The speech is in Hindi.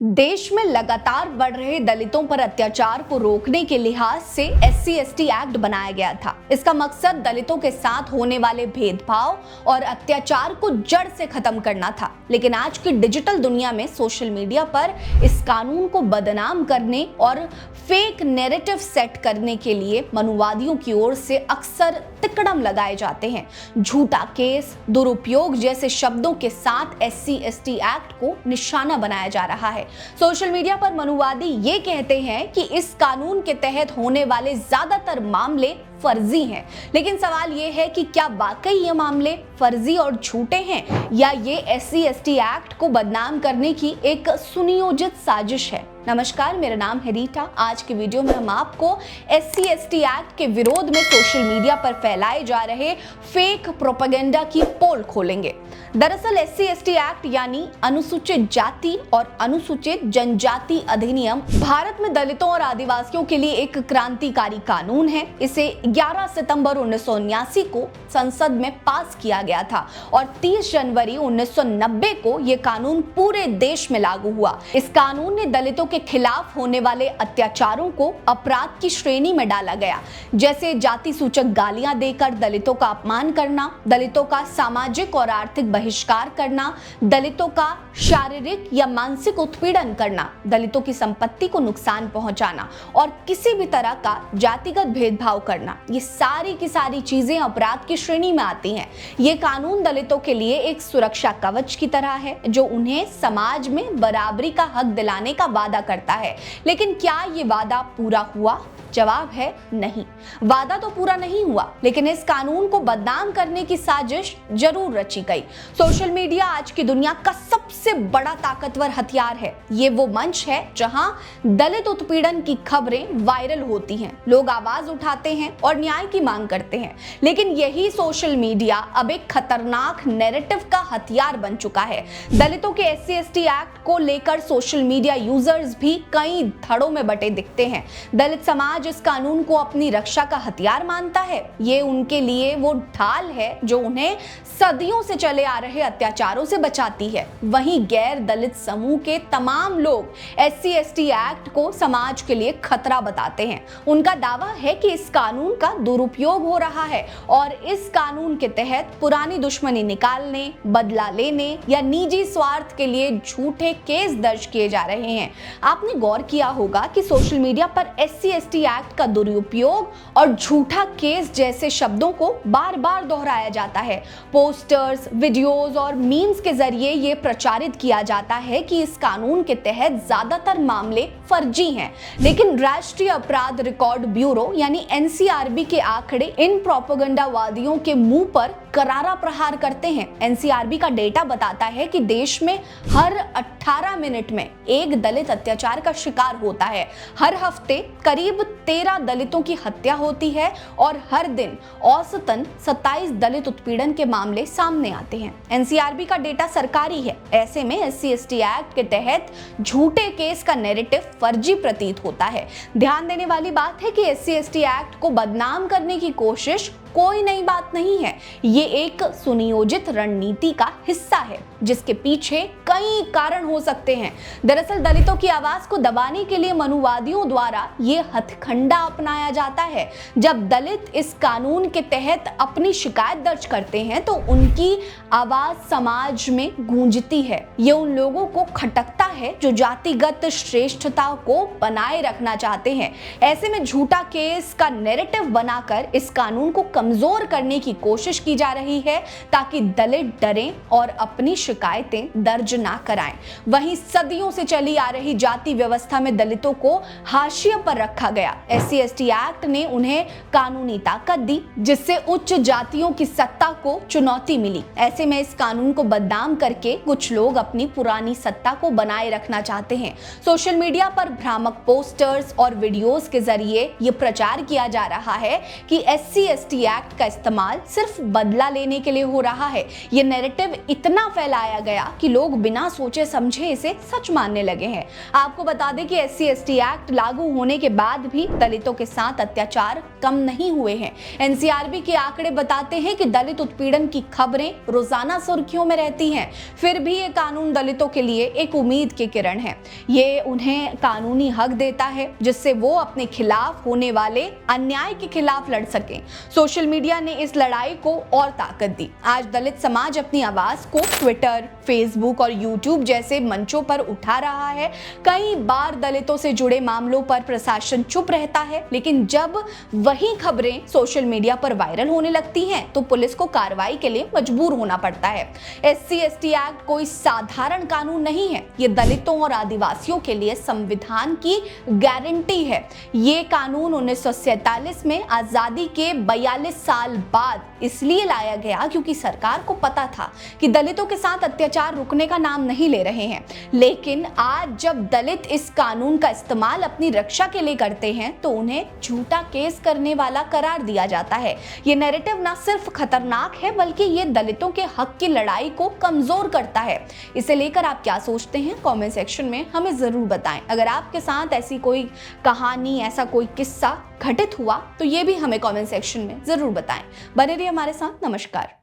देश में लगातार बढ़ रहे दलितों पर अत्याचार को रोकने के लिहाज से SC/ST एक्ट बनाया गया था। इसका मकसद दलितों के साथ होने वाले भेदभाव और अत्याचार को जड़ से खत्म करना था। लेकिन आज की डिजिटल दुनिया में सोशल मीडिया पर इस कानून को बदनाम करने और फेक नैरेटिव सेट करने के लिए मनुवादियों की ओर से अक्सर तिकड़म लगाए जाते हैं। झूठा केस, दुरुपयोग जैसे शब्दों के साथ SC/ST एक्ट को निशाना बनाया जा रहा है। सोशल मीडिया पर मनुवादी ये कहते हैं कि इस कानून के तहत होने वाले ज्यादातर मामले फर्जी हैं। लेकिन सवाल ये है कि क्या वाकई ये मामले फर्जी और झूठे हैं या ये SC/ST एक्ट को बदनाम करने की एक सुनियोजित साजिश है। नमस्कार, मेरा नाम है रीटा। आज की वीडियो में हम आपको SC/ST एक्ट के विरोध में सोशल मीडिया पर फैलाए जा रहे फेक प्रोपेगेंडा की पोल खोलेंगे। दरअसल SC/ST एक्ट यानी अनुसूचित जाति और अनुसूचित जनजाति अधिनियम भारत में दलितों और आदिवासियों के लिए एक क्रांतिकारी कानून है। इसे 11 सितंबर 1979 को संसद में पास किया गया था और 30 जनवरी 1990 को यह कानून पूरे देश में लागू हुआ। इस कानून ने दलितों के खिलाफ होने वाले अत्याचारों को अपराध की श्रेणी में डाला गया, जैसे जाति सूचक गालियां देकर दलितों का अपमान करना, दलितों का सामाजिक और आर्थिक बहिष्कार करना, दलितों का शारीरिक या मानसिक उत्पीड़न करना, दलितों की संपत्ति को नुकसान पहुंचाना और किसी भी तरह का जातिगत भेदभाव करना। ये सारी की सारी चीजें अपराध की श्रेणी में आती हैं। ये कानून दलितों के लिए एक सुरक्षा कवच की तरह है जो उन्हें समाज में बराबरी का हक दिलाने का वादा करता है। लेकिन क्या ये वादा पूरा हुआ? जवाब है नहीं। वादा तो पूरा नहीं हुआ, लेकिन इस कानून को बदनाम करने की साजिश जरूर रची गई। सोशल मीडिया आज की दुनिया का सबसे बड़ा ताकतवर हथियार है। ये वो मंच है जहां दलित उत्पीड़न की खबरें वायरल होती हैं, लोग आवाज उठाते हैं और न्याय की मांग करते हैं। लेकिन यही सोशल मीडिया अब एक खतरनाक नैरेटिव का हथियार बन चुका है। दलितों के SC/ST एक्ट को लेकर सोशल मीडिया यूजर्स भी कई धड़ों में बटे दिखते हैं। दलित समाज इस कानून को अपनी रक्षा का हथियार मानता है। ये उनके लिए वो ढाल है जो उन्हें सदियों से चले आ रहे अत्याचारों से बचाती है। वहीं गैर दलित समूह के तमाम लोग SC/ST एक्ट को समाज के लिए खतरा बताते हैं। उनका दावा है कि इस कानून का दुरुपयोग हो रहा है और इस कानून के तहत पुरानी दुश्मनी निकालने, बदला लेने या निजी स्वार्थ के लिए झूठे केस दर्ज किए जा रहे हैं। आपने गौर किया होगा कि सोशल मीडिया पर SC/ST एक्ट का दुरुपयोग और झूठा केस जैसे शब्दों को बार बार दोहराया जाता है। पोस्टर्स, वीडियोस और मीम्स के जरिए ये प्रचारित किया जाता है कि इस कानून के तहत ज्यादातर मामले फर्जी हैं। लेकिन राष्ट्रीय अपराध रिकॉर्ड ब्यूरो यानी NCRB के आंकड़े इन प्रोपेगेंडावादियों के मुंह पर करारा प्रहार करते हैं। NCRB का डेटा बताता है कि देश में हर 18 मिनट में एक दलित अत्याचार का शिकार होता है। हर हफ्ते करीब 13 दलितों की हत्या होती है और हर दिन औसतन 27 दलित उत्पीड़न के मामले सामने आते हैं। NCRB का डेटा सरकारी है। ऐसे में SC/ST एक्ट के तहत झूठे केस का नैरेटिव फर्जी प्रतीत होता है। ध्यान देने वाली बात है कि SC/ST एक्ट को बदनाम करने की कोशिश कोई नई बात नहीं है। ये एक सुनियोजित रणनीति का हिस्सा है जिसके पीछे कई कारण हो सकते हैं। दरअसल दलितों की आवाज को दबाने के लिए मनुवादियों द्वारा ये हथकंडा अपनाया जाता है। जब दलित इस कानून के तहत अपनी शिकायत दर्ज करते हैं तो उनकी आवाज समाज में गूंजती है। ये उन लोगों को खटकता है जो जातिगत श्रेष्ठता को बनाए रखना चाहते हैं। ऐसे में झूठा केस का नैरेटिव बनाकर इस कानून को कमजोर करने की कोशिश की जा रही है ताकि दलित डरें और अपनी शिकायतें दर्ज ना कराएं। वहीं सदियों से चली आ रही जाति व्यवस्था में दलितों को हाशिए पर रखा गया। SC/ST एक्ट ने उन्हें कानूनी ताकत दी जिससे उच्च जातियों की सत्ता को चुनौती मिली। ऐसे में इस कानून को बदनाम करके कुछ लोग अपनी पुरानी सत्ता को बनाए रखना चाहते हैं। सोशल मीडिया पर भ्रामक पोस्टर्स और वीडियोस के जरिए ये प्रचार किया जा रहा है कि SC/ST एक्ट का इस्तेमाल सिर्फ बदला लेने के लिए हो रहा है। ये नैरेटिव इतना फैलाया गया कि लोग बिना सोचे समझे इसे सच मानने लगे हैं। आपको बता दें कि SC/ST एक्ट लागू होने के बाद भी दलितों के साथ अत्याचार कम नहीं हुए हैं। NCRB के आंकड़े बताते हैं कि दलित उत्पीड़न की खबरें रोजाना सुर्खियों में रहती हैं। फिर भी ये कानून दलितों के लिए एक उम्मीद की किरण है। ये उन्हें कानूनी हक देता है जिससे वो अपने खिलाफ होने वाले अन्याय के खिलाफ लड़ सकें। सोशल मीडिया ने इस लड़ाई को और ताकत दी। आज दलित समाज अपनी आवाज को ट्विटर, फेसबुक और यूट्यूब जैसे मंचों पर उठा रहा है। कई बार दलितों से जुड़े मामलों पर प्रशासन चुप रहता है, लेकिन जब वही खबरें सोशल मीडिया पर वायरल होने लगती हैं तो पुलिस को कार्रवाई के लिए मजबूर होना पड़ता है। SC/ST एक्ट कोई साधारण कानून नहीं है। ये दलितों और आदिवासियों के लिए संविधान की गारंटी है। ये कानून 1947 में आजादी के 42 साल बाद इसलिए लाया गया क्योंकि सरकार को पता था कि दलितों के साथ अत्याचार रुकने का नाम नहीं ले रहे हैं। लेकिन आज जब दलित इस कानून का इस्तेमाल अपनी रक्षा के लिए करते हैं तो उन्हें झूठा केस करने वाला करार दिया जाता है। ये नैरेटिव ना सिर्फ खतरनाक है बल्कि ये दलितों के हक की लड़ाई को कमजोर करता है। इसे लेकर आप क्या सोचते हैं कमेंट सेक्शन में हमें जरूर बताएं। अगर आपके साथ ऐसी कोई कहानी, ऐसा कोई किस्सा घटित हुआ तो ये भी हमें कमेंट सेक्शन में जरूर बताएं। बने रहिए हमारे साथ। नमस्कार।